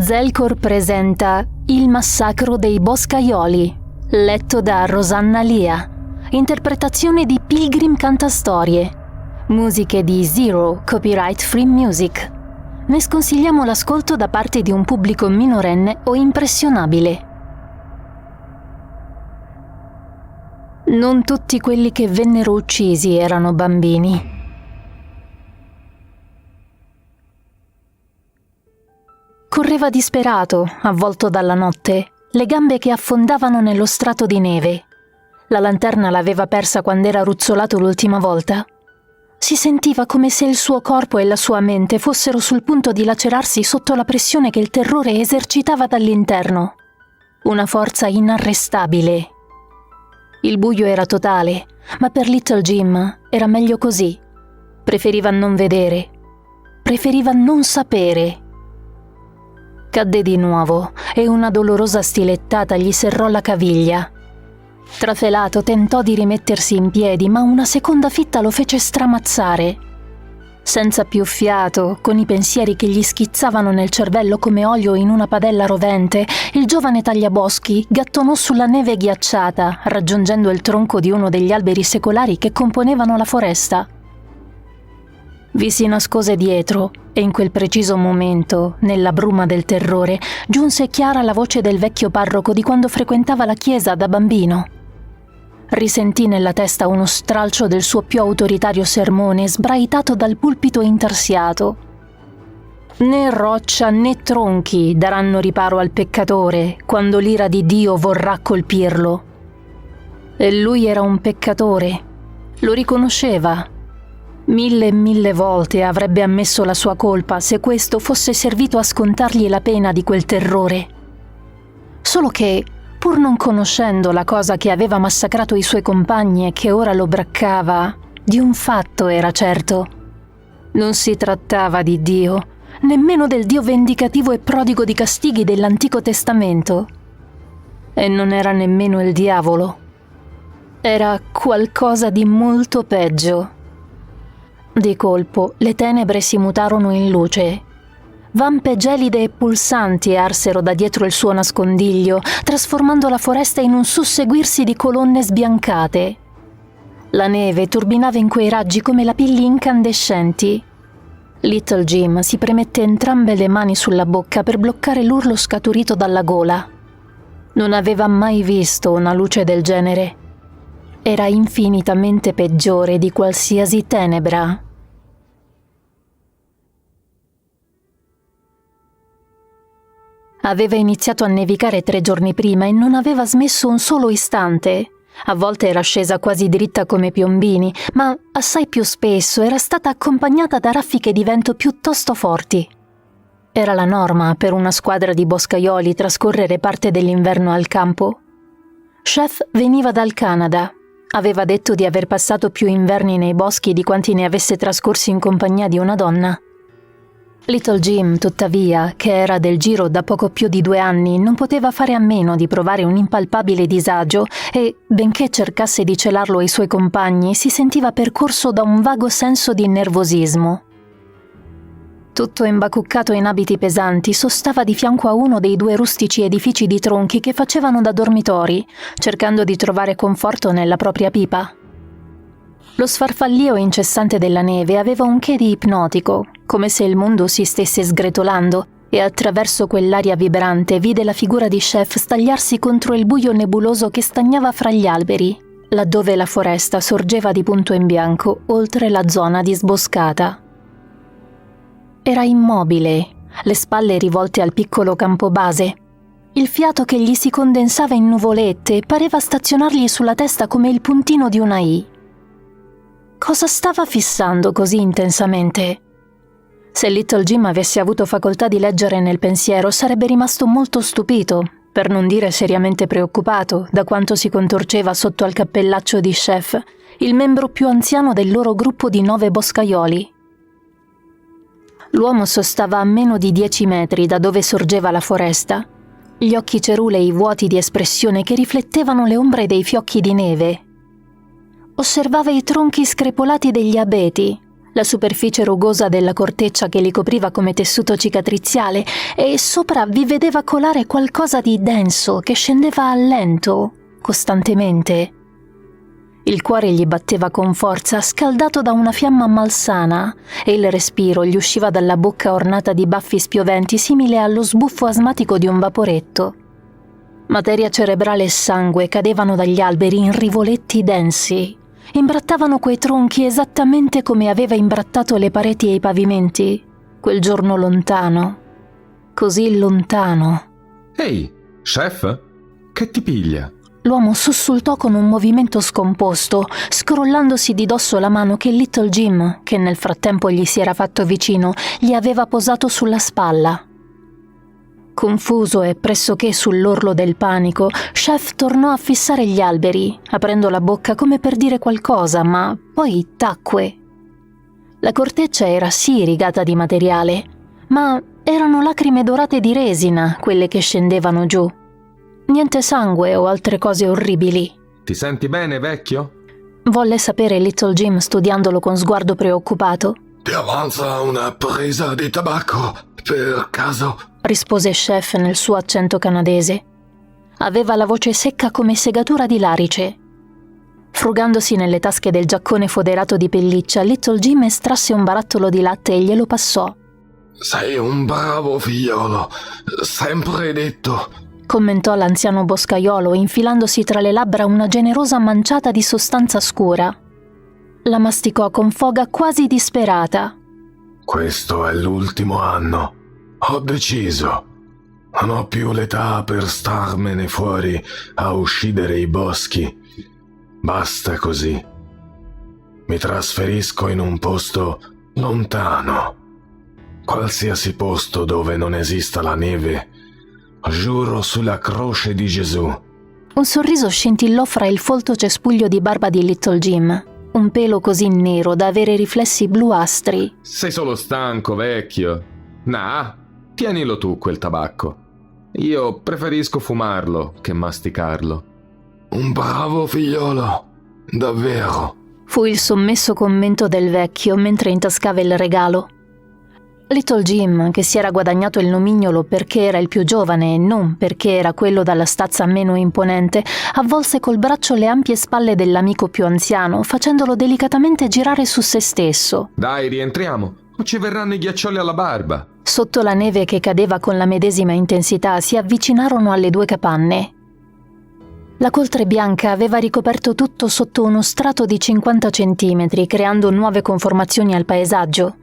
Zelcor presenta Il massacro dei boscaioli, letto da Rosanna Lia, interpretazione di Pilgrim Cantastorie, musiche di Zero, copyright free music. Ne sconsigliamo l'ascolto da parte di un pubblico minorenne o impressionabile. Non tutti quelli che vennero uccisi erano bambini. Correva disperato, avvolto dalla notte, le gambe che affondavano nello strato di neve. La lanterna l'aveva persa quando era ruzzolato l'ultima volta. Si sentiva come se il suo corpo e la sua mente fossero sul punto di lacerarsi sotto la pressione che il terrore esercitava dall'interno. Una forza inarrestabile. Il buio era totale, ma per Little Jim era meglio così. Preferiva non vedere. Preferiva non sapere. Cadde di nuovo e una dolorosa stilettata gli serrò la caviglia. Trafelato tentò di rimettersi in piedi, ma una seconda fitta lo fece stramazzare. Senza più fiato, con i pensieri che gli schizzavano nel cervello come olio in una padella rovente, il giovane tagliaboschi gattonò sulla neve ghiacciata, raggiungendo il tronco di uno degli alberi secolari che componevano la foresta. Vi si nascose dietro e in quel preciso momento, nella bruma del terrore, giunse chiara la voce del vecchio parroco di quando frequentava la chiesa da bambino. Risentì nella testa uno stralcio del suo più autoritario sermone sbraitato dal pulpito intarsiato. Né roccia né tronchi daranno riparo al peccatore quando l'ira di Dio vorrà colpirlo. E lui era un peccatore, lo riconosceva. 1000 e 1000 volte avrebbe ammesso la sua colpa se questo fosse servito a scontargli la pena di quel terrore. Solo che, pur non conoscendo la cosa che aveva massacrato i suoi compagni e che ora lo braccava, di un fatto era certo. Non si trattava di Dio, nemmeno del Dio vendicativo e prodigo di castighi dell'Antico Testamento. E non era nemmeno il diavolo. Era qualcosa di molto peggio. Di colpo le tenebre si mutarono in luce. Vampe gelide e pulsanti arsero da dietro il suo nascondiglio, trasformando la foresta in un susseguirsi di colonne sbiancate. La neve turbinava in quei raggi come lapilli incandescenti. Little Jim si premette entrambe le mani sulla bocca per bloccare l'urlo scaturito dalla gola. Non aveva mai visto una luce del genere. Era infinitamente peggiore di qualsiasi tenebra. Aveva iniziato a nevicare 3 giorni prima e non aveva smesso un solo istante. A volte era scesa quasi dritta come piombini, ma assai più spesso era stata accompagnata da raffiche di vento piuttosto forti. Era la norma per una squadra di boscaioli trascorrere parte dell'inverno al campo. Chef veniva dal Canada. Aveva detto di aver passato più inverni nei boschi di quanti ne avesse trascorsi in compagnia di una donna. Little Jim, tuttavia, che era del giro da poco più di 2 anni, non poteva fare a meno di provare un impalpabile disagio e, benché cercasse di celarlo ai suoi compagni, si sentiva percorso da un vago senso di nervosismo. Tutto imbacuccato in abiti pesanti, sostava di fianco a uno dei 2 rustici edifici di tronchi che facevano da dormitori, cercando di trovare conforto nella propria pipa. Lo sfarfallio incessante della neve aveva un che di ipnotico, come se il mondo si stesse sgretolando, e attraverso quell'aria vibrante vide la figura di Chef stagliarsi contro il buio nebuloso che stagnava fra gli alberi, laddove la foresta sorgeva di punto in bianco oltre la zona disboscata. Era immobile, le spalle rivolte al piccolo campo base. Il fiato che gli si condensava in nuvolette pareva stazionargli sulla testa come il puntino di una I. Cosa stava fissando così intensamente? Se Little Jim avesse avuto facoltà di leggere nel pensiero, sarebbe rimasto molto stupito, per non dire seriamente preoccupato, da quanto si contorceva sotto al cappellaccio di Chef, il membro più anziano del loro gruppo di 9 boscaioli. L'uomo sostava a meno di 10 metri da dove sorgeva la foresta, gli occhi cerulei vuoti di espressione che riflettevano le ombre dei fiocchi di neve. Osservava i tronchi screpolati degli abeti, la superficie rugosa della corteccia che li copriva come tessuto cicatriziale, e sopra vi vedeva colare qualcosa di denso che scendeva a lento, costantemente. Il cuore gli batteva con forza, scaldato da una fiamma malsana, e il respiro gli usciva dalla bocca ornata di baffi spioventi simile allo sbuffo asmatico di un vaporetto. Materia cerebrale e sangue cadevano dagli alberi in rivoletti densi. Imbrattavano quei tronchi esattamente come aveva imbrattato le pareti e i pavimenti quel giorno lontano, così lontano. Ehi, chef? Che ti piglia? L'uomo sussultò con un movimento scomposto, scrollandosi di dosso la mano che Little Jim, che nel frattempo gli si era fatto vicino, gli aveva posato sulla spalla. Confuso e pressoché sull'orlo del panico, Chef tornò a fissare gli alberi, aprendo la bocca come per dire qualcosa, ma poi tacque. La corteccia era sì rigata di materiale, ma erano lacrime dorate di resina quelle che scendevano giù. Niente sangue o altre cose orribili. Ti senti bene, vecchio? Volle sapere Little Jim studiandolo con sguardo preoccupato. Ti avanza una presa di tabacco, per caso? Rispose Chef nel suo accento canadese. Aveva la voce secca come segatura di larice. Frugandosi nelle tasche del giaccone foderato di pelliccia, Little Jim estrasse un barattolo di latte e glielo passò. Sei un bravo figliolo, sempre detto. Commentò l'anziano boscaiolo, infilandosi tra le labbra una generosa manciata di sostanza scura. La masticò con foga quasi disperata. Questo è l'ultimo anno. Ho deciso. Non ho più l'età per starmene fuori a uccidere i boschi. Basta così. Mi trasferisco in un posto lontano. Qualsiasi posto dove non esista la neve. Giuro sulla croce di Gesù. Un sorriso scintillò fra il folto cespuglio di barba di Little Jim, un pelo così nero da avere riflessi bluastri. Sei solo stanco, vecchio. Nah, tienilo tu quel tabacco. Io preferisco fumarlo che masticarlo. Un bravo figliolo, davvero. Fu il sommesso commento del vecchio mentre intascava il regalo. Little Jim, che si era guadagnato il nomignolo perché era il più giovane e non perché era quello dalla stazza meno imponente, avvolse col braccio le ampie spalle dell'amico più anziano, facendolo delicatamente girare su se stesso. Dai, rientriamo, o ci verranno i ghiaccioli alla barba. Sotto la neve che cadeva con la medesima intensità si avvicinarono alle due capanne. La coltre bianca aveva ricoperto tutto sotto uno strato di 50 centimetri, creando nuove conformazioni al paesaggio.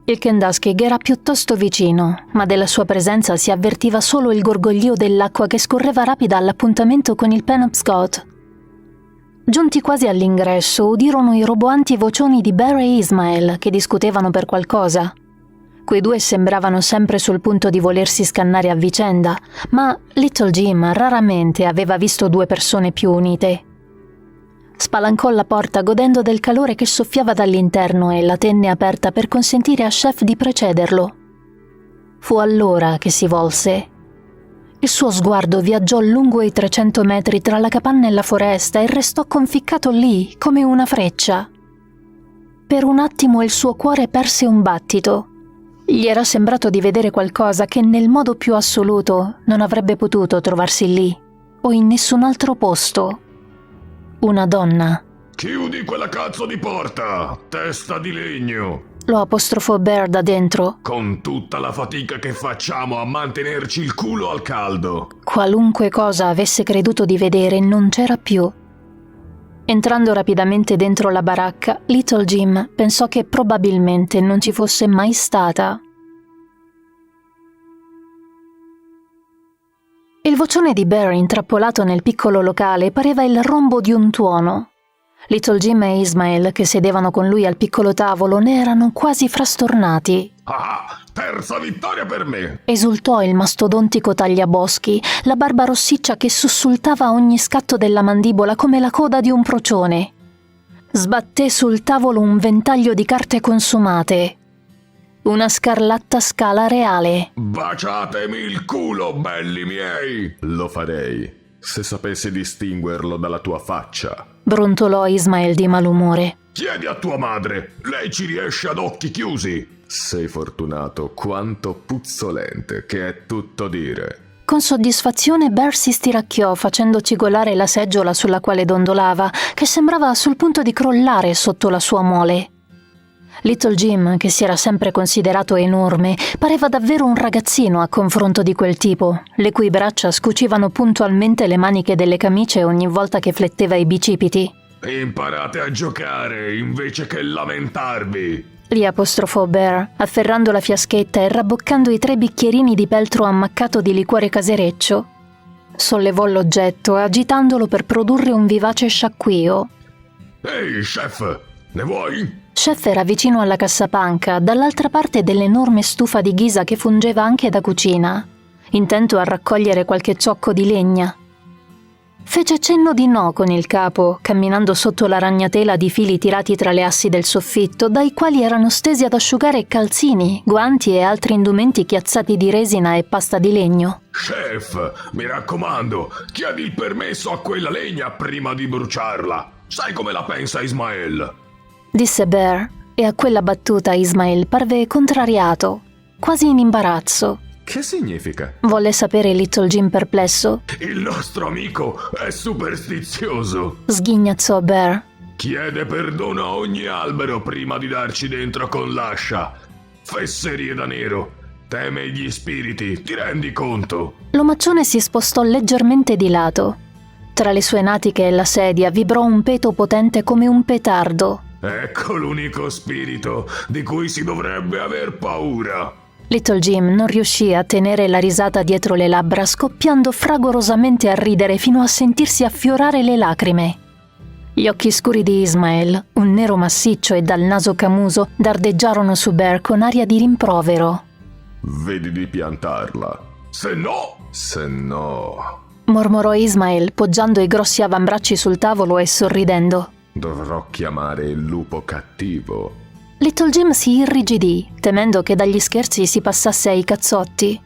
Il Kenduskeag era piuttosto vicino, ma della sua presenza si avvertiva solo il gorgoglio dell'acqua che scorreva rapida all'appuntamento con il Penobscot. Giunti quasi all'ingresso, udirono i roboanti vocioni di Bear e Ismael che discutevano per qualcosa. Quei due sembravano sempre sul punto di volersi scannare a vicenda, ma Little Jim raramente aveva visto due persone più unite. Spalancò la porta godendo del calore che soffiava dall'interno e la tenne aperta per consentire a Chef di precederlo. Fu allora che si volse. Il suo sguardo viaggiò lungo i 300 metri tra la capanna e la foresta e restò conficcato lì come una freccia. Per un attimo il suo cuore perse un battito. Gli era sembrato di vedere qualcosa che nel modo più assoluto non avrebbe potuto trovarsi lì o in nessun altro posto. Una donna. Chiudi quella cazzo di porta, testa di legno. Lo apostrofò Bear da dentro. Con tutta la fatica che facciamo a mantenerci il culo al caldo. Qualunque cosa avesse creduto di vedere non c'era più. Entrando rapidamente dentro la baracca, Little Jim pensò che probabilmente non ci fosse mai stata. Il vocione di Bear intrappolato nel piccolo locale pareva il rombo di un tuono. Little Jim e Ismael, che sedevano con lui al piccolo tavolo, ne erano quasi frastornati. Ah, terza vittoria per me! Esultò il mastodontico tagliaboschi, la barba rossiccia che sussultava a ogni scatto della mandibola come la coda di un procione. Sbatté sul tavolo un ventaglio di carte consumate. Una scarlatta scala reale. Baciatemi il culo, belli miei! Lo farei, se sapessi distinguerlo dalla tua faccia. Brontolò Ismael di malumore. Chiedi a tua madre, lei ci riesce ad occhi chiusi. Sei fortunato quanto puzzolente, che è tutto dire. Con soddisfazione Bear si stiracchiò facendo cigolare la seggiola sulla quale dondolava, che sembrava sul punto di crollare sotto la sua mole. Little Jim, che si era sempre considerato enorme, pareva davvero un ragazzino a confronto di quel tipo, le cui braccia scucivano puntualmente le maniche delle camicie ogni volta che fletteva i bicipiti. Imparate a giocare invece che lamentarvi. Li apostrofò Bear, afferrando la fiaschetta e rabboccando i 3 bicchierini di peltro ammaccato di liquore casereccio. Sollevò l'oggetto, agitandolo per produrre un vivace sciacquio. Ehi, chef, ne vuoi? Chef era vicino alla cassapanca, dall'altra parte dell'enorme stufa di ghisa che fungeva anche da cucina, intento a raccogliere qualche ciocco di legna. Fece cenno di no con il capo, camminando sotto la ragnatela di fili tirati tra le assi del soffitto, dai quali erano stesi ad asciugare calzini, guanti e altri indumenti chiazzati di resina e pasta di legno. Chef, mi raccomando, chiedi il permesso a quella legna prima di bruciarla. Sai come la pensa Ismael? Disse Bear, e a quella battuta Ismael parve contrariato, quasi in imbarazzo. Che significa? Volle sapere Little Jim perplesso. Il nostro amico è superstizioso. Sghignazzò Bear. Chiede perdono a ogni albero prima di darci dentro con l'ascia. Fesserie da nero. Teme gli spiriti, ti rendi conto? L'omaccione si spostò leggermente di lato. Tra le sue natiche e la sedia vibrò un peto potente come un petardo. Ecco l'unico spirito di cui si dovrebbe aver paura. Little Jim non riuscì a tenere la risata dietro le labbra, scoppiando fragorosamente a ridere fino a sentirsi affiorare le lacrime. Gli occhi scuri di Ismael, un nero massiccio e dal naso camuso, dardeggiarono su Bear con aria di rimprovero. Vedi di piantarla. Se no, Mormorò Ismael, poggiando i grossi avambracci sul tavolo e sorridendo. Dovrò chiamare il lupo cattivo. Little Jim si irrigidì, temendo che dagli scherzi si passasse ai cazzotti.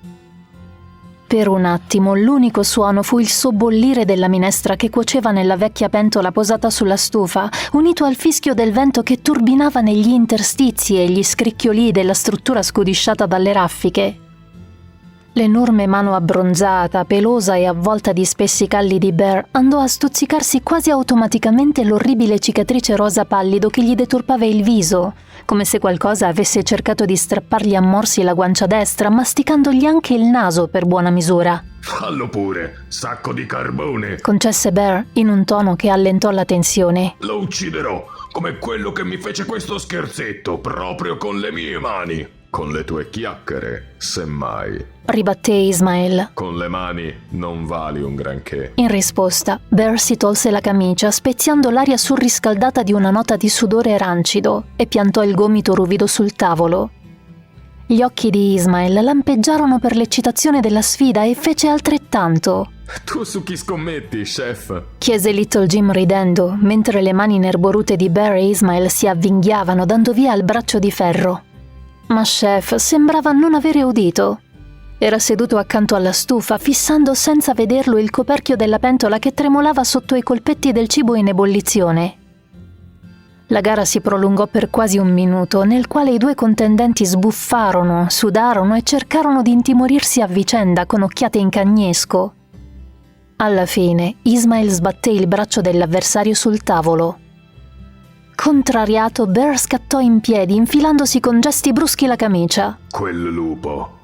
Per un attimo l'unico suono fu il sobbollire della minestra che cuoceva nella vecchia pentola posata sulla stufa, unito al fischio del vento che turbinava negli interstizi e gli scricchiolii della struttura scudisciata dalle raffiche. L'enorme mano abbronzata, pelosa e avvolta di spessi calli di Bear andò a stuzzicarsi quasi automaticamente l'orribile cicatrice rosa pallido che gli deturpava il viso, come se qualcosa avesse cercato di strappargli a morsi la guancia destra, masticandogli anche il naso per buona misura. fallo pure, sacco di carbone. Concesse Bear in un tono che allentò la tensione. Lo ucciderò, come quello che mi fece questo scherzetto, proprio con le mie mani. Con le tue chiacchiere, semmai. Ribatté Ismael. Con le mani non vali un granché. In risposta, Bear si tolse la camicia, speziando l'aria surriscaldata di una nota di sudore rancido, e piantò il gomito ruvido sul tavolo. Gli occhi di Ismael lampeggiarono per l'eccitazione della sfida e fece altrettanto. Tu su chi scommetti, chef? Chiese Little Jim ridendo, mentre le mani nerborute di Bear e Ismael si avvinghiavano, dando via al braccio di ferro. Ma Chef sembrava non avere udito. Era seduto accanto alla stufa, fissando senza vederlo il coperchio della pentola che tremolava sotto i colpetti del cibo in ebollizione. La gara si prolungò per quasi un minuto, nel quale i due contendenti sbuffarono, sudarono e cercarono di intimorirsi a vicenda con occhiate in cagnesco. Alla fine, Ismael sbatté il braccio dell'avversario sul tavolo. Contrariato, Bear scattò in piedi, infilandosi con gesti bruschi la camicia. Quel lupo.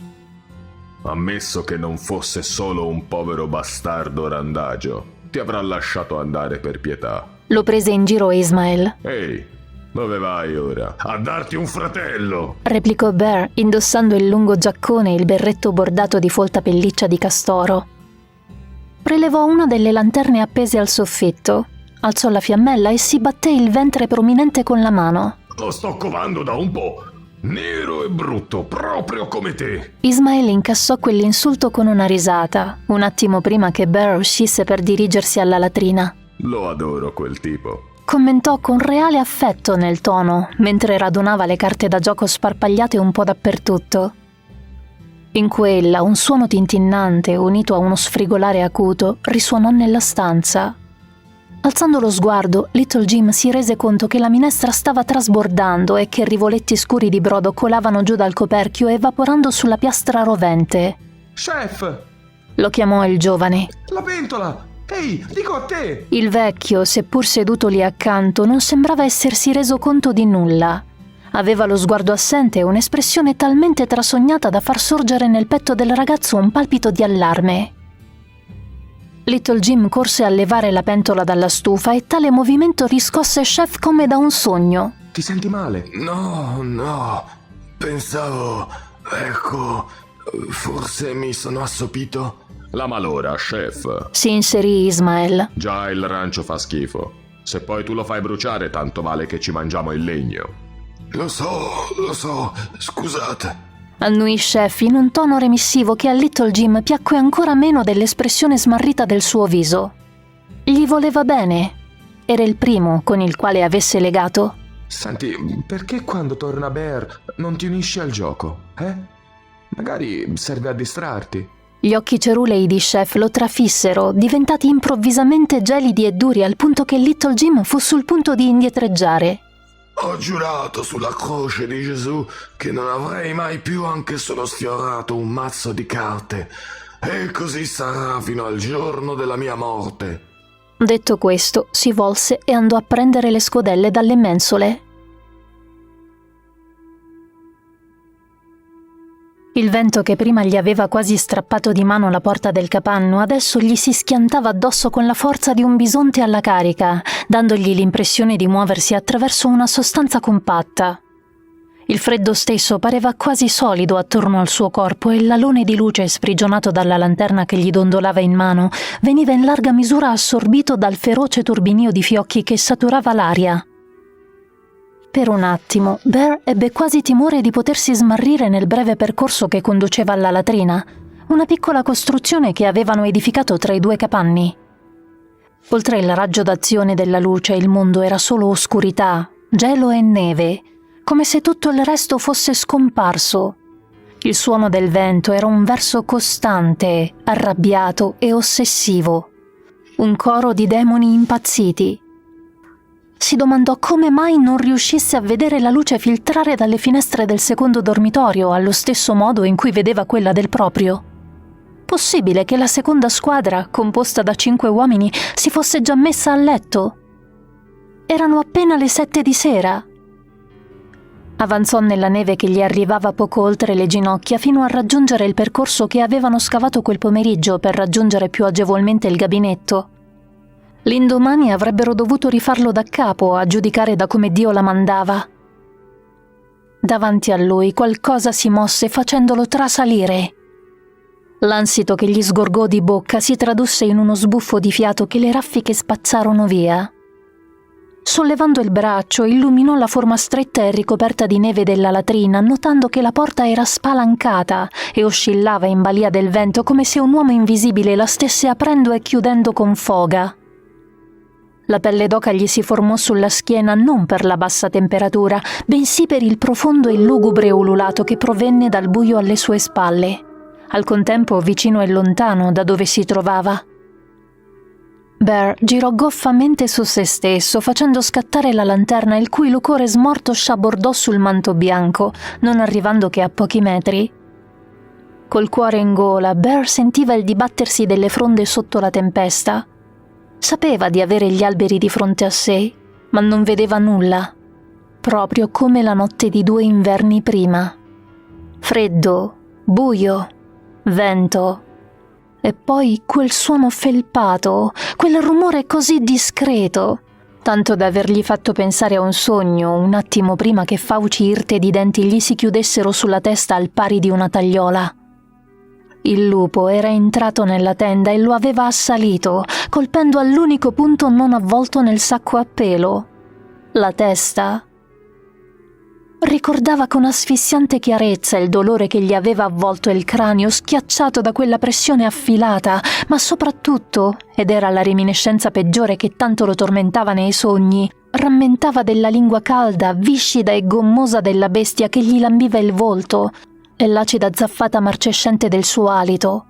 Ammesso che non fosse solo un povero bastardo randagio, ti avrà lasciato andare per pietà. Lo prese in giro Ismael. Ehi, dove vai ora? A darti un fratello. Replicò Bear, indossando il lungo giaccone e il berretto bordato di folta pelliccia di castoro. Prelevò una delle lanterne appese al soffitto. Alzò la fiammella e si batté il ventre prominente con la mano. Lo sto covando da un po'. Nero e brutto, proprio come te. Ismael incassò quell'insulto con una risata, un attimo prima che Bear uscisse per dirigersi alla latrina. Lo adoro quel tipo. Commentò con reale affetto nel tono, mentre radunava le carte da gioco sparpagliate un po' dappertutto. In quella un suono tintinnante, unito a uno sfrigolare acuto, risuonò nella stanza. Alzando lo sguardo, Little Jim si rese conto che la minestra stava trasbordando e che rivoletti scuri di brodo colavano giù dal coperchio evaporando sulla piastra rovente. Chef! Lo chiamò il giovane. La pentola! Ehi, dico a te! Il vecchio, seppur seduto lì accanto, non sembrava essersi reso conto di nulla. Aveva lo sguardo assente e un'espressione talmente trasognata da far sorgere nel petto del ragazzo un palpito di allarme. Little Jim corse a levare la pentola dalla stufa e tale movimento riscosse Chef come da un sogno. Ti senti male? No, pensavo... ecco, forse mi sono assopito. La malora, chef. Si inserì Ismael. Già il rancio fa schifo. Se poi tu lo fai bruciare, tanto vale che ci mangiamo il legno. Lo so, scusate. Annuì Chef in un tono remissivo che a Little Jim piacque ancora meno dell'espressione smarrita del suo viso. Gli voleva bene. Era il primo con il quale avesse legato. Senti, perché quando torna Bear non ti unisci al gioco, eh? Magari serve a distrarti. Gli occhi cerulei di Chef lo trafissero, diventati improvvisamente gelidi e duri al punto che Little Jim fu sul punto di indietreggiare. Ho giurato sulla croce di Gesù che non avrei mai più anche solo sfiorato un mazzo di carte, e così sarà fino al giorno della mia morte. Detto questo, si volse e andò a prendere le scodelle dalle mensole. Il vento che prima gli aveva quasi strappato di mano la porta del capanno adesso gli si schiantava addosso con la forza di un bisonte alla carica, dandogli l'impressione di muoversi attraverso una sostanza compatta. Il freddo stesso pareva quasi solido attorno al suo corpo e l'alone di luce sprigionato dalla lanterna che gli dondolava in mano veniva in larga misura assorbito dal feroce turbinio di fiocchi che saturava l'aria. Per un attimo, Bear ebbe quasi timore di potersi smarrire nel breve percorso che conduceva alla latrina, una piccola costruzione che avevano edificato tra i due capanni. Oltre il raggio d'azione della luce, il mondo era solo oscurità, gelo e neve, come se tutto il resto fosse scomparso. Il suono del vento era un verso costante, arrabbiato e ossessivo, un coro di demoni impazziti. Si domandò come mai non riuscisse a vedere la luce filtrare dalle finestre del secondo dormitorio allo stesso modo in cui vedeva quella del proprio. Possibile che la seconda squadra, composta da 5 uomini, si fosse già messa a letto? Erano appena le 7 di sera. Avanzò nella neve che gli arrivava poco oltre le ginocchia fino a raggiungere il percorso che avevano scavato quel pomeriggio per raggiungere più agevolmente il gabinetto. L'indomani avrebbero dovuto rifarlo da capo, a giudicare da come Dio la mandava. Davanti a lui qualcosa si mosse facendolo trasalire. L'ansito che gli sgorgò di bocca si tradusse in uno sbuffo di fiato che le raffiche spazzarono via. Sollevando il braccio, illuminò la forma stretta e ricoperta di neve della latrina, notando che la porta era spalancata e oscillava in balia del vento come se un uomo invisibile la stesse aprendo e chiudendo con foga. La pelle d'oca gli si formò sulla schiena non per la bassa temperatura, bensì per il profondo e lugubre ululato che provenne dal buio alle sue spalle, al contempo vicino e lontano da dove si trovava. Bear girò goffamente su se stesso, facendo scattare la lanterna, il cui lucore smorto sciabordò sul manto bianco, non arrivando che a pochi metri. Col cuore in gola, Bear sentiva il dibattersi delle fronde sotto la tempesta. Sapeva di avere gli alberi di fronte a sé, ma non vedeva nulla, proprio come la notte di 2 inverni prima. Freddo, buio, vento, e poi quel suono felpato, quel rumore così discreto, tanto da avergli fatto pensare a un sogno un attimo prima che fauci irte di denti gli si chiudessero sulla testa al pari di una tagliola. Il lupo era entrato nella tenda e lo aveva assalito, colpendo all'unico punto non avvolto nel sacco a pelo, la testa. Ricordava con asfissiante chiarezza il dolore che gli aveva avvolto il cranio, schiacciato da quella pressione affilata, ma soprattutto, ed era la reminiscenza peggiore che tanto lo tormentava nei sogni, rammentava della lingua calda, viscida e gommosa della bestia che gli lambiva il volto, e l'acida zaffata marcescente del suo alito.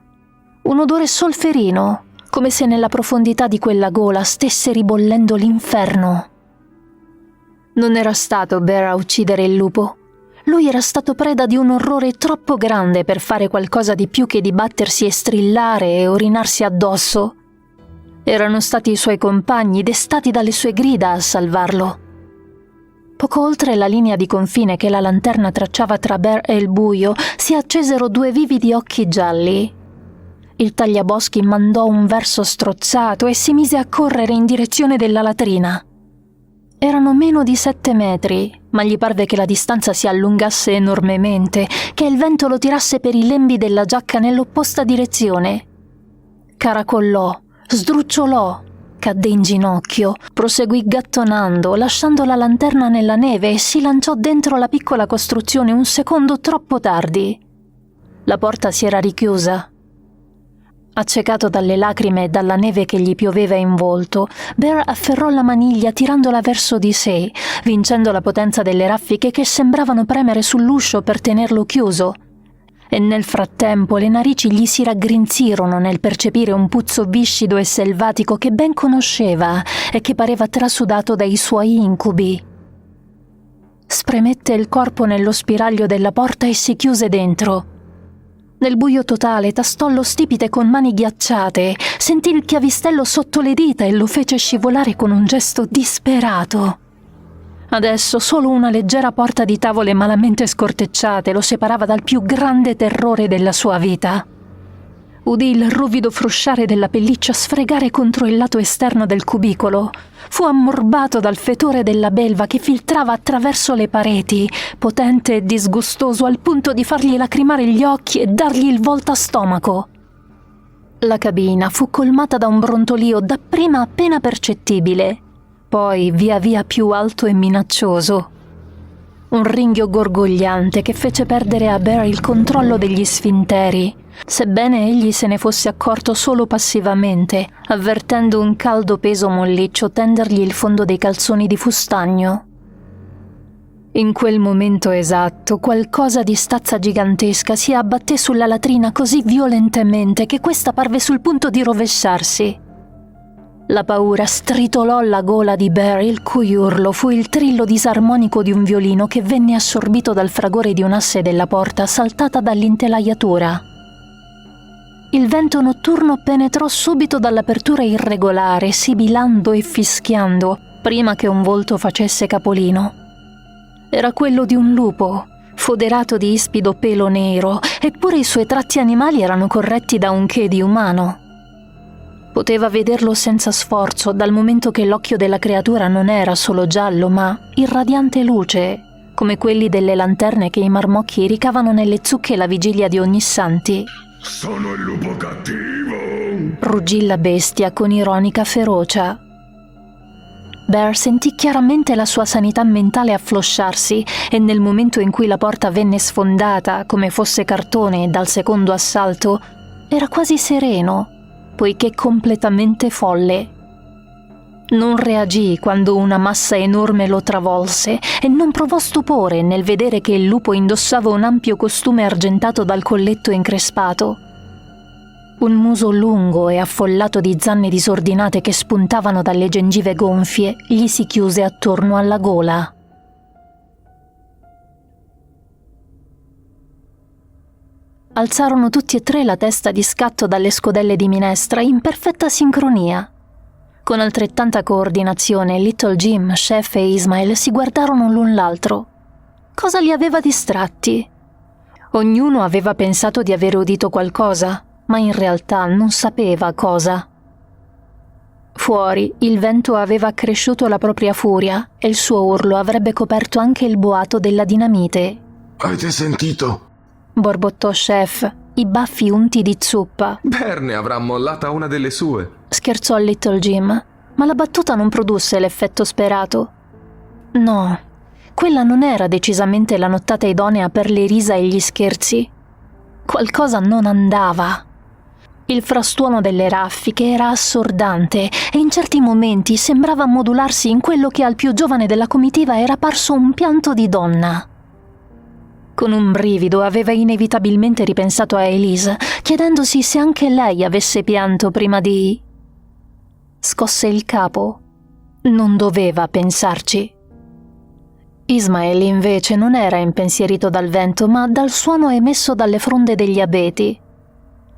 Un odore solferino, come se nella profondità di quella gola stesse ribollendo l'inferno. Non era stato Bear a uccidere il lupo. Lui era stato preda di un orrore troppo grande per fare qualcosa di più che dibattersi e strillare e orinarsi addosso. Erano stati i suoi compagni, destati dalle sue grida, a salvarlo. Poco oltre la linea di confine che la lanterna tracciava tra Bear e il buio, si accesero due vividi occhi gialli. Il tagliaboschi mandò un verso strozzato e si mise a correre in direzione della latrina. Erano meno di 7 metri, ma gli parve che la distanza si allungasse enormemente, che il vento lo tirasse per i lembi della giacca nell'opposta direzione. Caracollò, sdrucciolò, cadde in ginocchio, proseguì gattonando, lasciando la lanterna nella neve e si lanciò dentro la piccola costruzione un secondo troppo tardi. La porta si era richiusa. Accecato dalle lacrime e dalla neve che gli pioveva in volto, Bear afferrò la maniglia tirandola verso di sé, vincendo la potenza delle raffiche che sembravano premere sull'uscio per tenerlo chiuso. E nel frattempo le narici gli si raggrinzirono nel percepire un puzzo viscido e selvatico che ben conosceva e che pareva trasudato dai suoi incubi. Spremette il corpo nello spiraglio della porta e si chiuse dentro. Nel buio totale tastò lo stipite con mani ghiacciate, sentì il chiavistello sotto le dita e lo fece scivolare con un gesto disperato. Adesso solo una leggera porta di tavole malamente scortecciate lo separava dal più grande terrore della sua vita. Udì il ruvido frusciare della pelliccia sfregare contro il lato esterno del cubicolo. Fu ammorbato dal fetore della belva che filtrava attraverso le pareti, potente e disgustoso al punto di fargli lacrimare gli occhi e dargli il volta stomaco. La cabina fu colmata da un brontolio dapprima appena percettibile, poi via via più alto e minaccioso. Un ringhio gorgogliante che fece perdere a Bear il controllo degli sfinteri, sebbene egli se ne fosse accorto solo passivamente, avvertendo un caldo peso molliccio tendergli il fondo dei calzoni di fustagno. In quel momento esatto, qualcosa di stazza gigantesca si abbatté sulla latrina così violentemente che questa parve sul punto di rovesciarsi. La paura stritolò la gola di Bear, il cui urlo fu il trillo disarmonico di un violino che venne assorbito dal fragore di un'asse della porta saltata dall'intelaiatura. Il vento notturno penetrò subito dall'apertura irregolare, sibilando e fischiando, prima che un volto facesse capolino. Era quello di un lupo, foderato di ispido pelo nero, eppure i suoi tratti animali erano corretti da un che di umano. Poteva vederlo senza sforzo, dal momento che l'occhio della creatura non era solo giallo, ma irradiante luce, come quelli delle lanterne che i marmocchi ricavano nelle zucche la vigilia di Ognissanti. Sono il lupo cattivo! Ruggì la bestia con ironica ferocia. Bear sentì chiaramente la sua sanità mentale afflosciarsi e nel momento in cui la porta venne sfondata, come fosse cartone, dal secondo assalto, era quasi sereno, poiché completamente folle. Non reagì quando una massa enorme lo travolse e non provò stupore nel vedere che il lupo indossava un ampio costume argentato dal colletto increspato. Un muso lungo e affollato di zanne disordinate che spuntavano dalle gengive gonfie gli si chiuse attorno alla gola. Alzarono tutti e tre la testa di scatto dalle scodelle di minestra in perfetta sincronia. Con altrettanta coordinazione, Little Jim, Chef e Ismael si guardarono l'un l'altro. Cosa li aveva distratti? Ognuno aveva pensato di aver udito qualcosa, ma in realtà non sapeva cosa. Fuori, il vento aveva accresciuto la propria furia e il suo urlo avrebbe coperto anche il boato della dinamite. Avete sentito? Borbottò Chef, i baffi unti di zuppa. Bear ne avrà mollata una delle sue. Scherzò Little Jim, ma la battuta non produsse l'effetto sperato. No, quella non era decisamente la nottata idonea per le risa e gli scherzi. Qualcosa non andava. Il frastuono delle raffiche era assordante e in certi momenti sembrava modularsi in quello che al più giovane della comitiva era parso un pianto di donna. Con un brivido aveva inevitabilmente ripensato a Elise, chiedendosi se anche lei avesse pianto prima di... Scosse il capo. Non doveva pensarci. Ismael invece non era impensierito dal vento, ma dal suono emesso dalle fronde degli abeti.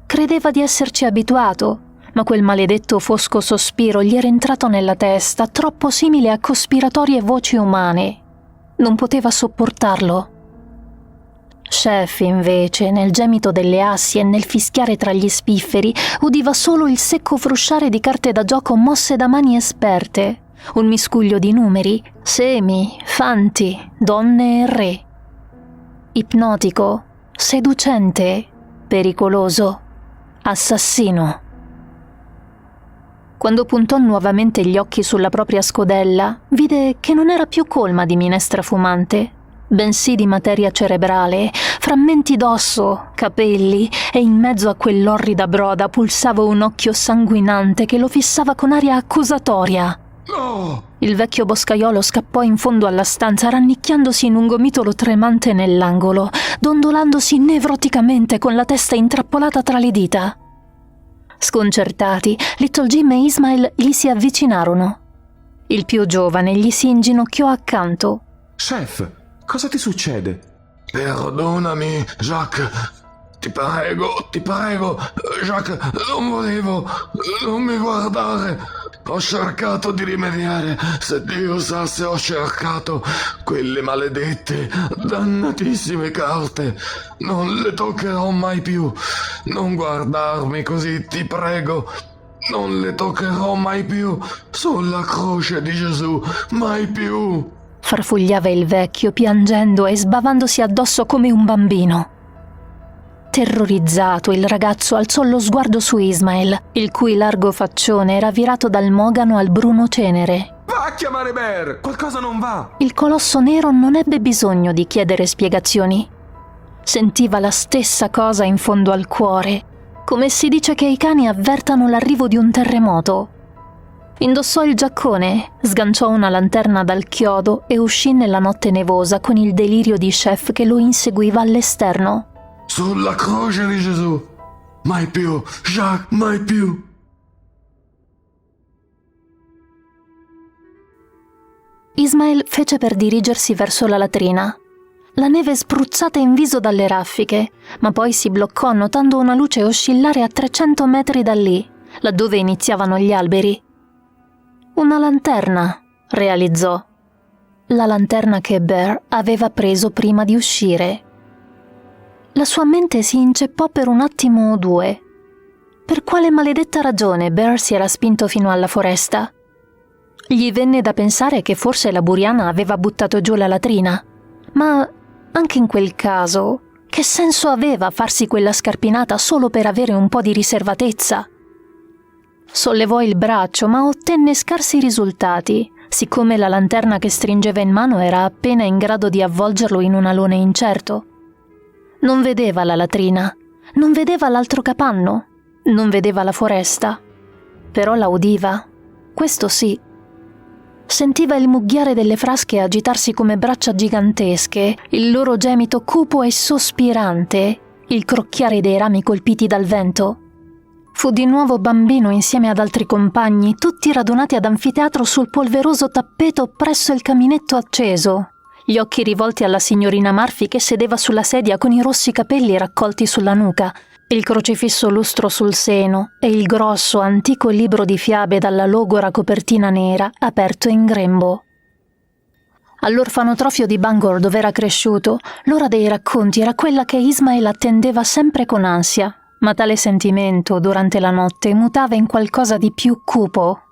Credeva di esserci abituato, ma quel maledetto fosco sospiro gli era entrato nella testa, troppo simile a cospiratorie voci umane. Non poteva sopportarlo. Chef, invece, nel gemito delle assi e nel fischiare tra gli spifferi, udiva solo il secco frusciare di carte da gioco mosse da mani esperte, un miscuglio di numeri, semi, fanti, donne e re. Ipnotico, seducente, pericoloso, assassino. Quando puntò nuovamente gli occhi sulla propria scodella, vide che non era più colma di minestra fumante, bensì di materia cerebrale, frammenti d'osso, capelli, e in mezzo a quell'orrida broda pulsava un occhio sanguinante che lo fissava con aria accusatoria. No! Il vecchio boscaiolo scappò in fondo alla stanza, rannicchiandosi in un gomitolo tremante nell'angolo, dondolandosi nevroticamente con la testa intrappolata tra le dita. Sconcertati, Little Jim e Ismael gli si avvicinarono. Il più giovane gli si inginocchiò accanto. Chef, cosa ti succede? Perdonami, Jacques. Ti prego, Jacques, non volevo, non mi guardare. Ho cercato di rimediare, se Dio sa se ho cercato quelle maledette, dannatissime carte. Non le toccherò mai più. Non guardarmi così, ti prego. Non le toccherò mai più. Sulla croce di Gesù, mai più. Farfugliava il vecchio, piangendo e sbavandosi addosso come un bambino. Terrorizzato, il ragazzo alzò lo sguardo su Ismael, il cui largo faccione era virato dal mogano al bruno cenere. Va a chiamare Bear! Qualcosa non va! Il colosso nero non ebbe bisogno di chiedere spiegazioni. Sentiva la stessa cosa in fondo al cuore, come si dice che i cani avvertano l'arrivo di un terremoto. Indossò il giaccone, sganciò una lanterna dal chiodo e uscì nella notte nevosa con il delirio di Chef che lo inseguiva all'esterno. Sulla croce di Gesù, mai più, Jacques, mai più. Ismael fece per dirigersi verso la latrina. La neve spruzzata in viso dalle raffiche, ma poi si bloccò notando una luce oscillare a 300 metri da lì, laddove iniziavano gli alberi. Una lanterna, realizzò. La lanterna che Bear aveva preso prima di uscire. La sua mente si inceppò per un attimo o due. Per quale maledetta ragione Bear si era spinto fino alla foresta? Gli venne da pensare che forse la buriana aveva buttato giù la latrina. Ma anche in quel caso, che senso aveva farsi quella scarpinata solo per avere un po' di riservatezza? Sollevò il braccio, ma ottenne scarsi risultati, siccome la lanterna che stringeva in mano era appena in grado di avvolgerlo in un alone incerto. Non vedeva la latrina, non vedeva l'altro capanno, non vedeva la foresta, però la udiva, questo sì. Sentiva il mugghiare delle frasche agitarsi come braccia gigantesche, il loro gemito cupo e sospirante, il crocchiare dei rami colpiti dal vento. Fu di nuovo bambino insieme ad altri compagni, tutti radunati ad anfiteatro sul polveroso tappeto presso il caminetto acceso, gli occhi rivolti alla signorina Murphy che sedeva sulla sedia con i rossi capelli raccolti sulla nuca, il crocifisso lustro sul seno e il grosso, antico libro di fiabe dalla logora copertina nera aperto in grembo. All'orfanotrofio di Bangor, dove era cresciuto, l'ora dei racconti era quella che Ismael attendeva sempre con ansia, ma tale sentimento, durante la notte, mutava in qualcosa di più cupo.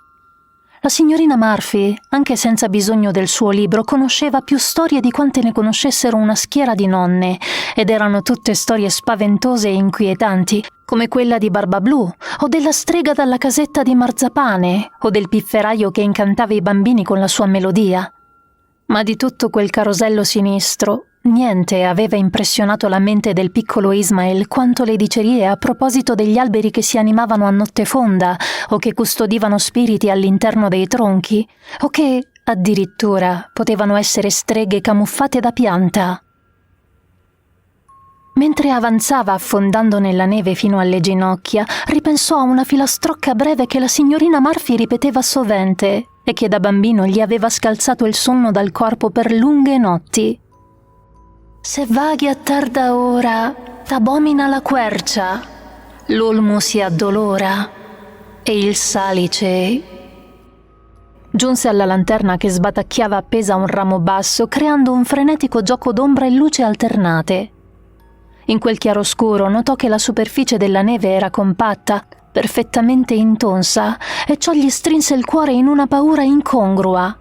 La signorina Murphy, anche senza bisogno del suo libro, conosceva più storie di quante ne conoscessero una schiera di nonne, ed erano tutte storie spaventose e inquietanti, come quella di Barbablù, o della strega dalla casetta di Marzapane, o del pifferaio che incantava i bambini con la sua melodia. Ma di tutto quel carosello sinistro, niente aveva impressionato la mente del piccolo Ismael quanto le dicerie a proposito degli alberi che si animavano a notte fonda o che custodivano spiriti all'interno dei tronchi o che, addirittura, potevano essere streghe camuffate da pianta. Mentre avanzava affondando nella neve fino alle ginocchia, ripensò a una filastrocca breve che la signorina Murphy ripeteva sovente e che da bambino gli aveva scalzato il sonno dal corpo per lunghe notti. Se vaghi a tarda ora, t'abomina la quercia, l'olmo si addolora e il salice. Giunse alla lanterna che sbatacchiava appesa a un ramo basso, creando un frenetico gioco d'ombra e luce alternate. In quel chiaroscuro notò che la superficie della neve era compatta, perfettamente intonsa, e ciò gli strinse il cuore in una paura incongrua.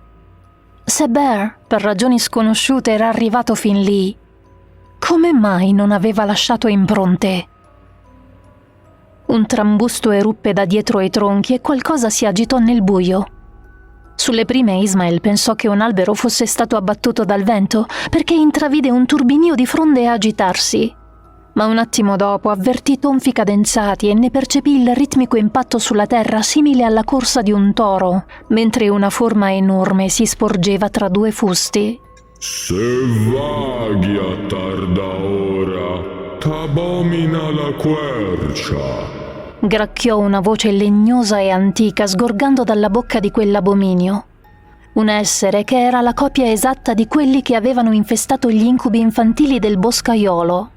Se Bear, per ragioni sconosciute, era arrivato fin lì, come mai non aveva lasciato impronte? Un trambusto eruppe da dietro ai tronchi e qualcosa si agitò nel buio. Sulle prime Ismael pensò che un albero fosse stato abbattuto dal vento, perché intravide un turbinio di fronde agitarsi. Ma un attimo dopo avvertì tonfi cadenzati e ne percepì il ritmico impatto sulla terra simile alla corsa di un toro, mentre una forma enorme si sporgeva tra due fusti. Se vaghi a tarda ora, t'abomina la quercia. Gracchiò una voce legnosa e antica sgorgando dalla bocca di quell'abominio. Un essere che era la copia esatta di quelli che avevano infestato gli incubi infantili del boscaiolo.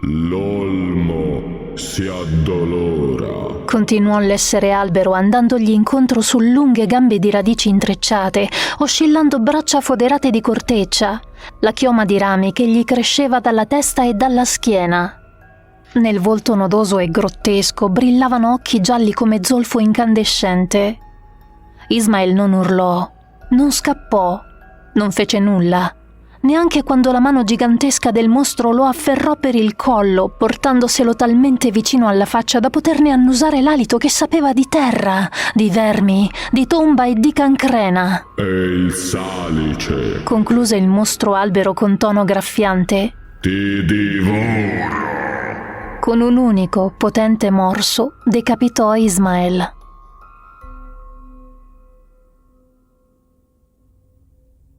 L'olmo si addolora. Continuò l'essere albero andandogli incontro su lunghe gambe di radici intrecciate, oscillando braccia foderate di corteccia, la chioma di rami che gli cresceva dalla testa e dalla schiena. Nel volto nodoso e grottesco brillavano occhi gialli come zolfo incandescente. Ismael non urlò, non scappò, non fece nulla, neanche quando la mano gigantesca del mostro lo afferrò per il collo, portandoselo talmente vicino alla faccia da poterne annusare l'alito che sapeva di terra, di vermi, di tomba e di cancrena. E il salice Concluse il mostro albero con tono graffiante. ti divora. Con un unico, potente morso decapitò Ismael.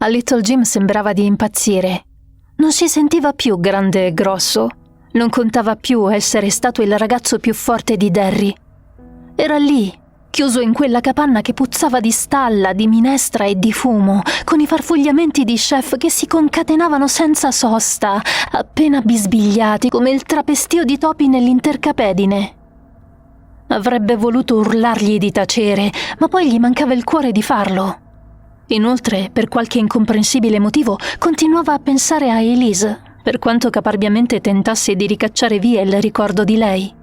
A Little Jim sembrava di impazzire. Non si sentiva più grande e grosso. Non contava più essere stato il ragazzo più forte di Derry. Era lì, chiuso in quella capanna che puzzava di stalla, di minestra e di fumo, con i farfugliamenti di chef che si concatenavano senza sosta, appena bisbigliati come il trapestio di topi nell'intercapedine. Avrebbe voluto urlargli di tacere, ma poi gli mancava il cuore di farlo. Inoltre, per qualche incomprensibile motivo, continuava a pensare a Elise, per quanto caparbiamente tentasse di ricacciare via il ricordo di lei.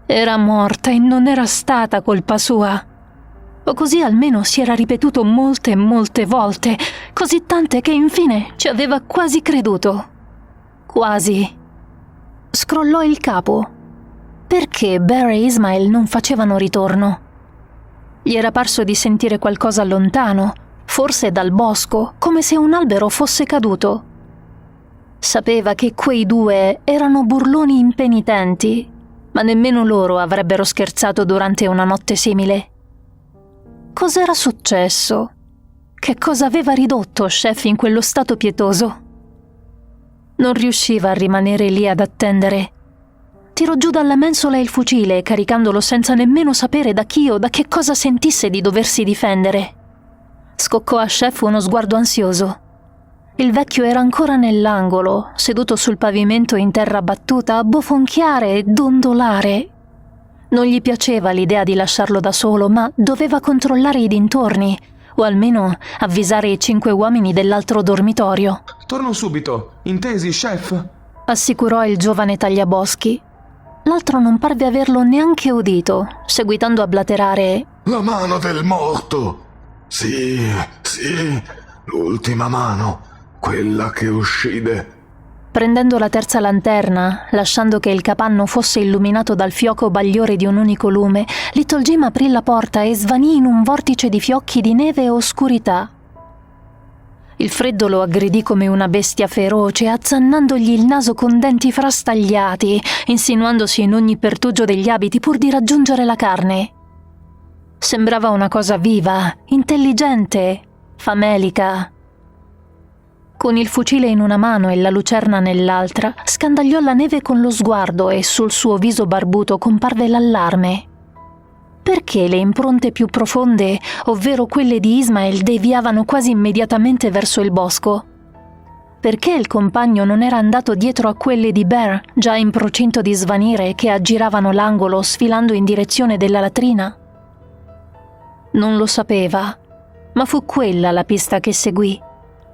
Era morta e non era stata colpa sua. O così almeno si era ripetuto molte e molte volte, così tante che infine ci aveva quasi creduto. Quasi. Scrollò il capo. Perché Bear e Ismael non facevano ritorno? Gli era parso di sentire qualcosa lontano, forse dal bosco, come se un albero fosse caduto. Sapeva che quei due erano burloni impenitenti, ma nemmeno loro avrebbero scherzato durante una notte simile. Cos'era successo? Che cosa aveva ridotto Chef in quello stato pietoso? Non riusciva a rimanere lì ad attendere. Tirò giù dalla mensola il fucile, caricandolo senza nemmeno sapere da chi o da che cosa sentisse di doversi difendere. Scoccò a Chef uno sguardo ansioso. Il vecchio era ancora nell'angolo, seduto sul pavimento in terra battuta, a bofonchiare e dondolare. Non gli piaceva l'idea di lasciarlo da solo, ma doveva controllare i dintorni, o almeno avvisare i 5 uomini dell'altro dormitorio. Torno subito, intesi, chef? Assicurò il giovane tagliaboschi. L'altro non parve averlo neanche udito, seguitando a blaterare. La mano del morto! Sì, l'ultima mano, quella che uccide. Prendendo la terza lanterna, lasciando che il capanno fosse illuminato dal fioco bagliore di un unico lume, Little Jim aprì la porta e svanì in un vortice di fiocchi di neve e oscurità. Il freddo lo aggredì come una bestia feroce, azzannandogli il naso con denti frastagliati, insinuandosi in ogni pertugio degli abiti pur di raggiungere la carne. Sembrava una cosa viva, intelligente, famelica. Con il fucile in una mano e la lucerna nell'altra, scandagliò la neve con lo sguardo e sul suo viso barbuto comparve l'allarme. Perché le impronte più profonde, ovvero quelle di Ismael, deviavano quasi immediatamente verso il bosco? Perché il compagno non era andato dietro a quelle di Bear, già in procinto di svanire, che aggiravano l'angolo sfilando in direzione della latrina? Non lo sapeva, ma fu quella la pista che seguì,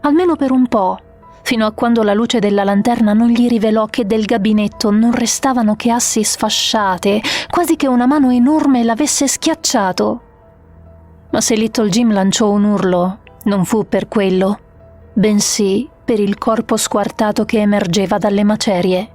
almeno per un po', fino a quando la luce della lanterna non gli rivelò che del gabinetto non restavano che assi sfasciate, quasi che una mano enorme l'avesse schiacciato. Ma se Little Jim lanciò un urlo, non fu per quello, bensì per il corpo squartato che emergeva dalle macerie.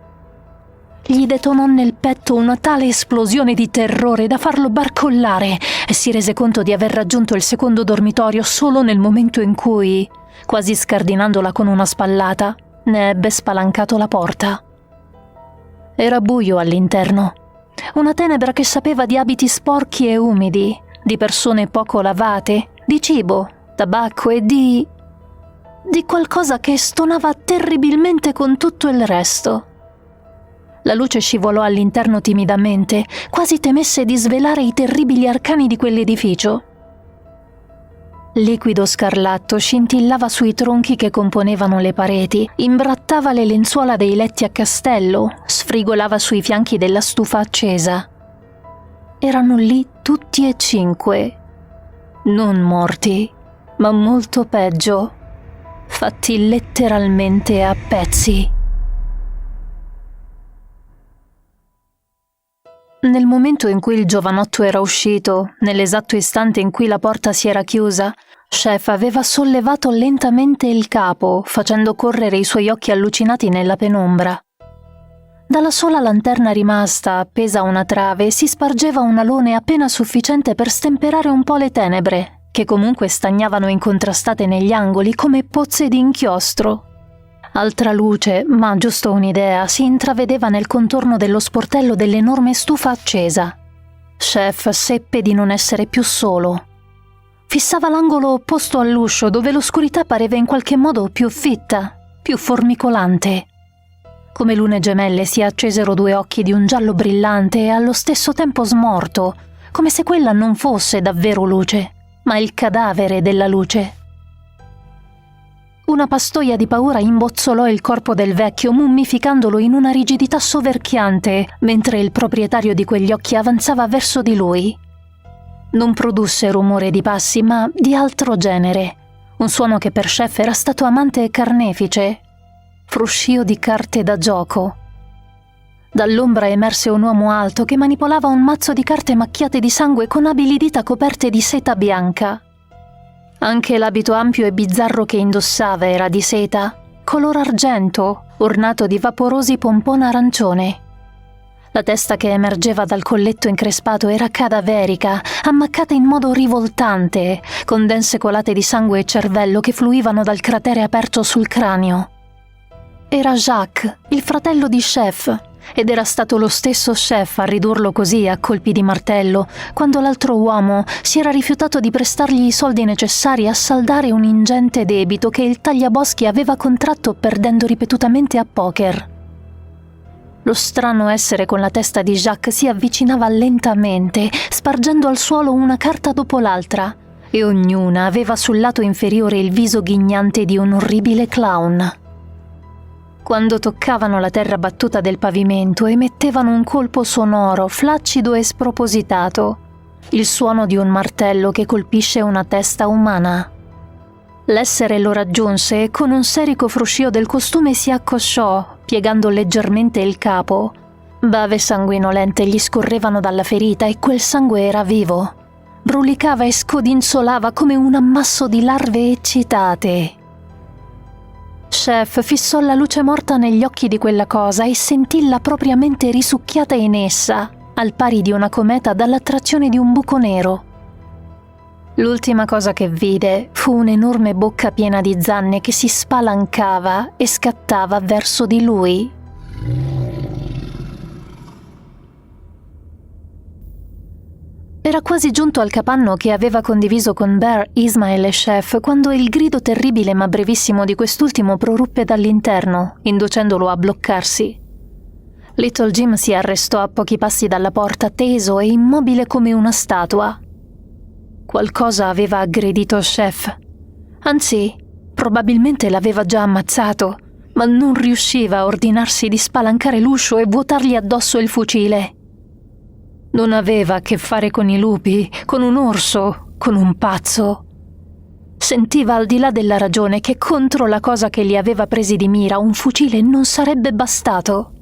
Gli detonò nel petto una tale esplosione di terrore da farlo barcollare e si rese conto di aver raggiunto il secondo dormitorio solo nel momento in cui, quasi scardinandola con una spallata, ne ebbe spalancato la porta. Era buio all'interno, una tenebra che sapeva di abiti sporchi e umidi, di persone poco lavate, di cibo, tabacco e di qualcosa che stonava terribilmente con tutto il resto. La luce scivolò all'interno timidamente, quasi temesse di svelare i terribili arcani di quell'edificio. Liquido scarlatto scintillava sui tronchi che componevano le pareti, imbrattava le lenzuola dei letti a castello, sfrigolava sui fianchi della stufa accesa. Erano lì tutti e 5, non morti, ma molto peggio, fatti letteralmente a pezzi. Nel momento in cui il giovanotto era uscito, nell'esatto istante in cui la porta si era chiusa, Chef aveva sollevato lentamente il capo, facendo correre i suoi occhi allucinati nella penombra. Dalla sola lanterna rimasta, appesa a una trave, si spargeva un alone appena sufficiente per stemperare un po' le tenebre, che comunque stagnavano incontrastate negli angoli come pozze di inchiostro. Altra luce, ma giusto un'idea, si intravedeva nel contorno dello sportello dell'enorme stufa accesa. Chef seppe di non essere più solo. Fissava l'angolo opposto all'uscio, dove l'oscurità pareva in qualche modo più fitta, più formicolante. Come lune gemelle si accesero 2 occhi di un giallo brillante e allo stesso tempo smorto, come se quella non fosse davvero luce, ma il cadavere della luce. Una pastoia di paura imbozzolò il corpo del vecchio, mummificandolo in una rigidità soverchiante, mentre il proprietario di quegli occhi avanzava verso di lui. Non produsse rumore di passi, ma di altro genere, un suono che per Chef era stato amante e carnefice, fruscio di carte da gioco. Dall'ombra emerse un uomo alto che manipolava un mazzo di carte macchiate di sangue con abili dita coperte di seta bianca. Anche l'abito ampio e bizzarro che indossava era di seta, color argento, ornato di vaporosi pompon arancione. La testa che emergeva dal colletto increspato era cadaverica, ammaccata in modo rivoltante, con dense colate di sangue e cervello che fluivano dal cratere aperto sul cranio. Era Jacques, il fratello di Chef, ed era stato lo stesso Chef a ridurlo così a colpi di martello, quando l'altro uomo si era rifiutato di prestargli i soldi necessari a saldare un ingente debito che il tagliaboschi aveva contratto perdendo ripetutamente a poker. Lo strano essere con la testa di Jacques si avvicinava lentamente, spargendo al suolo una carta dopo l'altra, e ognuna aveva sul lato inferiore il viso ghignante di un orribile clown. Quando toccavano la terra battuta del pavimento emettevano un colpo sonoro, flaccido e spropositato, il suono di un martello che colpisce una testa umana. L'essere lo raggiunse e con un serico fruscio del costume si accosciò, piegando leggermente il capo. Bave sanguinolente gli scorrevano dalla ferita e quel sangue era vivo. Brulicava e scodinzolava come un ammasso di larve eccitate. Chef fissò la luce morta negli occhi di quella cosa e sentilla propriamente risucchiata in essa, al pari di una cometa dall'attrazione di un buco nero. L'ultima cosa che vide fu un'enorme bocca piena di zanne che si spalancava e scattava verso di lui. Era quasi giunto al capanno che aveva condiviso con Bear, Ismael e Chef quando il grido terribile ma brevissimo di quest'ultimo proruppe dall'interno, inducendolo a bloccarsi. Little Jim si arrestò a pochi passi dalla porta, teso e immobile come una statua. Qualcosa aveva aggredito Chef. Anzi, probabilmente l'aveva già ammazzato, ma non riusciva a ordinarsi di spalancare l'uscio e vuotargli addosso il fucile. Non aveva a che fare con i lupi, con un orso, con un pazzo. Sentiva al di là della ragione che contro la cosa che li aveva presi di mira un fucile non sarebbe bastato.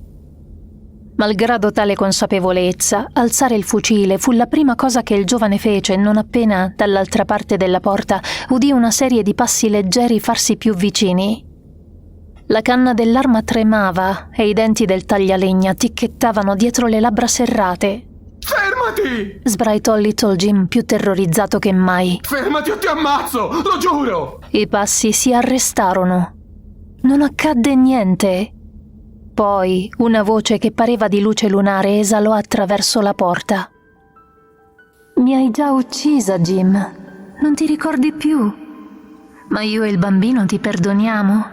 Malgrado tale consapevolezza, alzare il fucile fu la prima cosa che il giovane fece non appena, dall'altra parte della porta, udì una serie di passi leggeri farsi più vicini. La canna dell'arma tremava e i denti del taglialegna ticchettavano dietro le labbra serrate. Fermati! Sbraitò Little Jim più terrorizzato che mai. Fermati o ti ammazzo, lo giuro! I passi si arrestarono. Non accadde niente. Poi una voce che pareva di luce lunare esalò attraverso la porta. Mi hai già uccisa, Jim. Non ti ricordi più? Ma io e il bambino ti perdoniamo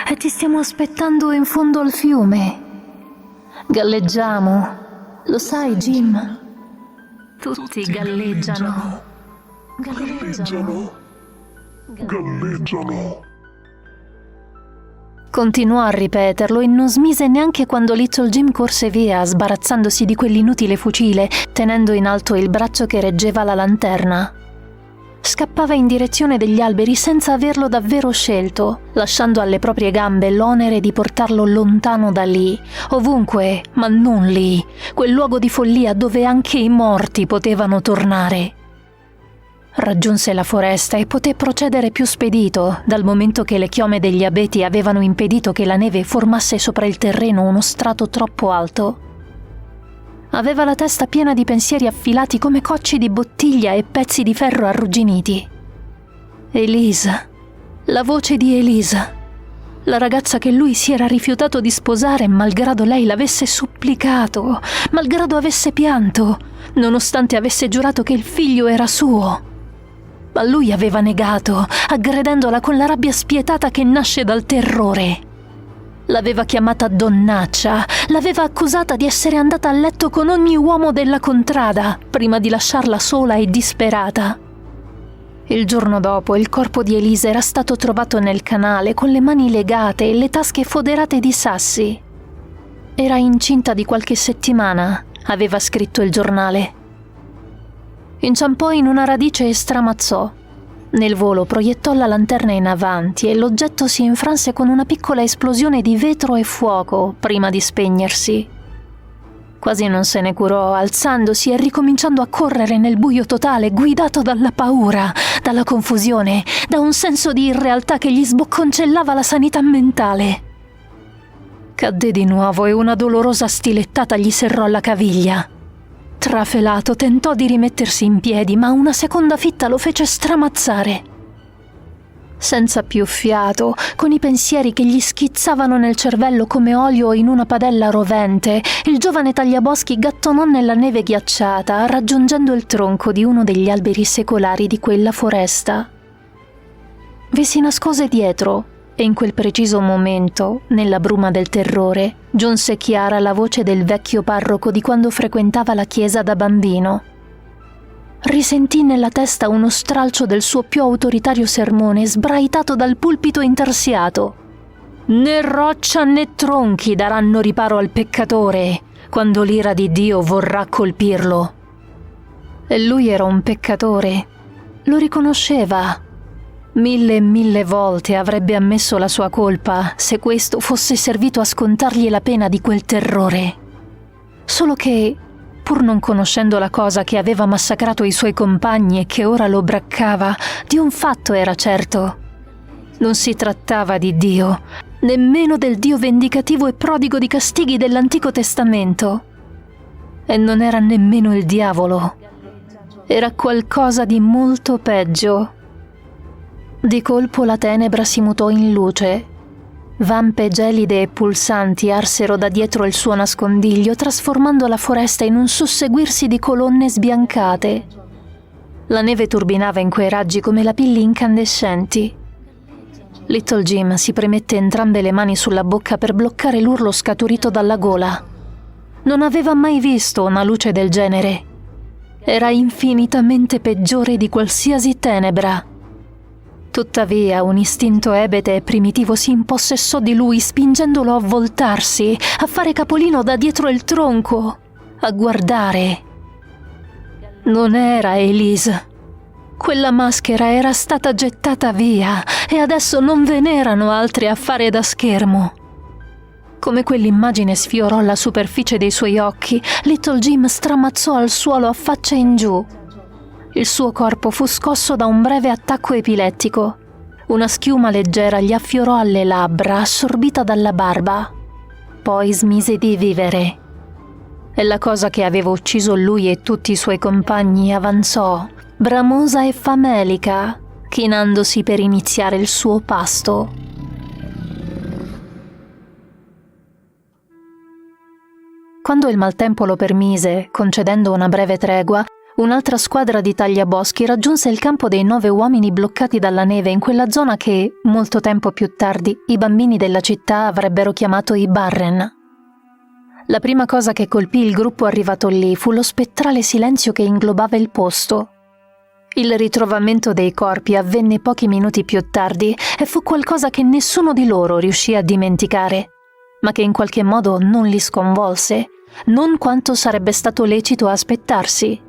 e ti stiamo aspettando in fondo al fiume. Galleggiamo. Lo sai, Jim? Tutti galleggiano. Galleggiano. Continuò a ripeterlo e non smise neanche quando Little Jim corse via, sbarazzandosi di quell'inutile fucile, tenendo in alto il braccio che reggeva la lanterna. Scappava in direzione degli alberi senza averlo davvero scelto, lasciando alle proprie gambe l'onere di portarlo lontano da lì, ovunque, ma non lì, quel luogo di follia dove anche i morti potevano tornare. Raggiunse la foresta e poté procedere più spedito, dal momento che le chiome degli abeti avevano impedito che la neve formasse sopra il terreno uno strato troppo alto. Aveva la testa piena di pensieri affilati come cocci di bottiglia e pezzi di ferro arrugginiti. Elisa, la voce di Elisa, la ragazza che lui si era rifiutato di sposare malgrado lei l'avesse supplicato, malgrado avesse pianto, nonostante avesse giurato che il figlio era suo. Ma lui aveva negato, aggredendola con la rabbia spietata che nasce dal terrore. L'aveva chiamata donnaccia, l'aveva accusata di essere andata a letto con ogni uomo della contrada, prima di lasciarla sola e disperata. Il giorno dopo il corpo di Elisa era stato trovato nel canale con le mani legate e le tasche foderate di sassi. Era incinta di qualche settimana, aveva scritto il giornale. Inciampò in una radice e stramazzò. Nel volo proiettò la lanterna in avanti e l'oggetto si infranse con una piccola esplosione di vetro e fuoco prima di spegnersi. Quasi non se ne curò, alzandosi e ricominciando a correre nel buio totale, guidato dalla paura, dalla confusione, da un senso di irrealtà che gli sbocconcellava la sanità mentale. Cadde di nuovo e una dolorosa stilettata gli serrò la caviglia. Trafelato tentò di rimettersi in piedi, ma una seconda fitta lo fece stramazzare. Senza più fiato, con i pensieri che gli schizzavano nel cervello come olio in una padella rovente, il giovane tagliaboschi gattonò nella neve ghiacciata, raggiungendo il tronco di uno degli alberi secolari di quella foresta. Vi si nascose dietro, e in quel preciso momento, nella bruma del terrore, giunse chiara la voce del vecchio parroco di quando frequentava la chiesa da bambino. Risentì nella testa uno stralcio del suo più autoritario sermone sbraitato dal pulpito intarsiato. «Né roccia né tronchi daranno riparo al peccatore quando l'ira di Dio vorrà colpirlo». E lui era un peccatore. Lo riconosceva. 1000 volte avrebbe ammesso la sua colpa se questo fosse servito a scontargli la pena di quel terrore. Solo che, pur non conoscendo la cosa che aveva massacrato i suoi compagni e che ora lo braccava, di un fatto era certo. Non si trattava di Dio, nemmeno del Dio vendicativo e prodigo di castighi dell'Antico Testamento. E non era nemmeno il diavolo. Era qualcosa di molto peggio. Di colpo la tenebra si mutò in luce. Vampe gelide e pulsanti arsero da dietro il suo nascondiglio, trasformando la foresta in un susseguirsi di colonne sbiancate. La neve turbinava in quei raggi come lapilli incandescenti. Little Jim si premette entrambe le mani sulla bocca per bloccare l'urlo scaturito dalla gola. Non aveva mai visto una luce del genere. Era infinitamente peggiore di qualsiasi tenebra. Tuttavia, un istinto ebete e primitivo si impossessò di lui, spingendolo a voltarsi, a fare capolino da dietro il tronco, a guardare. Non era Elise. Quella maschera era stata gettata via e adesso non ve n'erano altri a fare da schermo. Come quell'immagine sfiorò la superficie dei suoi occhi, Little Jim stramazzò al suolo a faccia in giù. Il suo corpo fu scosso da un breve attacco epilettico. Una schiuma leggera gli affiorò alle labbra, assorbita dalla barba. Poi smise di vivere. E la cosa che aveva ucciso lui e tutti i suoi compagni avanzò, bramosa e famelica, chinandosi per iniziare il suo pasto. Quando il maltempo lo permise, concedendo una breve tregua, un'altra squadra di tagliaboschi raggiunse il campo dei 9 uomini bloccati dalla neve in quella zona che, molto tempo più tardi, i bambini della città avrebbero chiamato i Barren. La prima cosa che colpì il gruppo arrivato lì fu lo spettrale silenzio che inglobava il posto. Il ritrovamento dei corpi avvenne pochi minuti più tardi e fu qualcosa che nessuno di loro riuscì a dimenticare, ma che in qualche modo non li sconvolse, non quanto sarebbe stato lecito aspettarsi.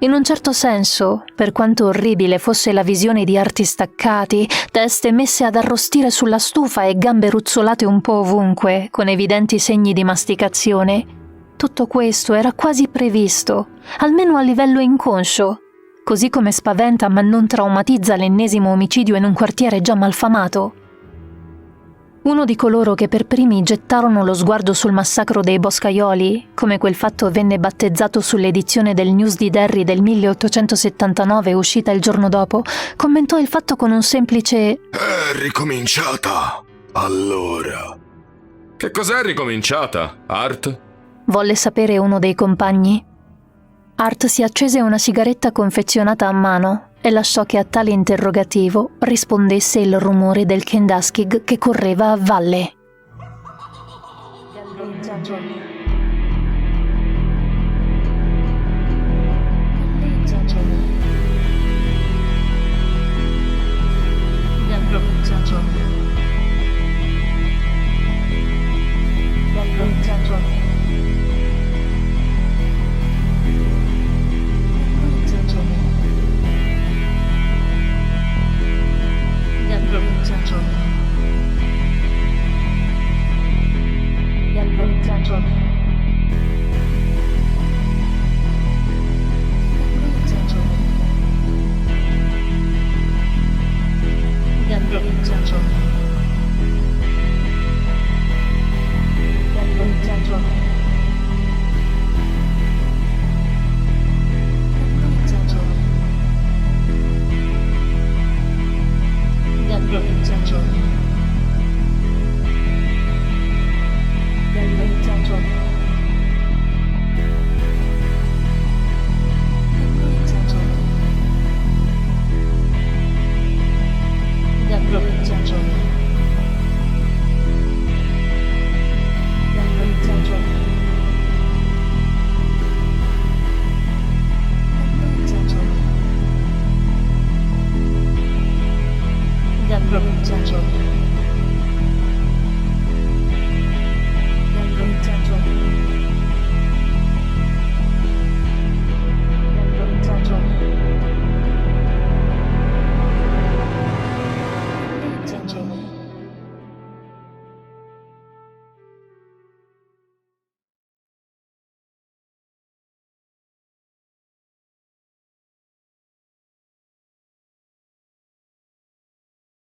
In un certo senso, per quanto orribile fosse la visione di arti staccati, teste messe ad arrostire sulla stufa e gambe ruzzolate un po' ovunque, con evidenti segni di masticazione, tutto questo era quasi previsto, almeno a livello inconscio, così come spaventa ma non traumatizza l'ennesimo omicidio in un quartiere già malfamato. Uno di coloro che per primi gettarono lo sguardo sul massacro dei boscaioli, come quel fatto venne battezzato sull'edizione del News di Derry del 1879 uscita il giorno dopo, commentò il fatto con un semplice È ricominciata, allora. Che cos'è ricominciata, Art? volle sapere uno dei compagni. Art si accese una sigaretta confezionata a mano e lasciò che a tale interrogativo rispondesse il rumore del Kentucky che correva a valle. Central.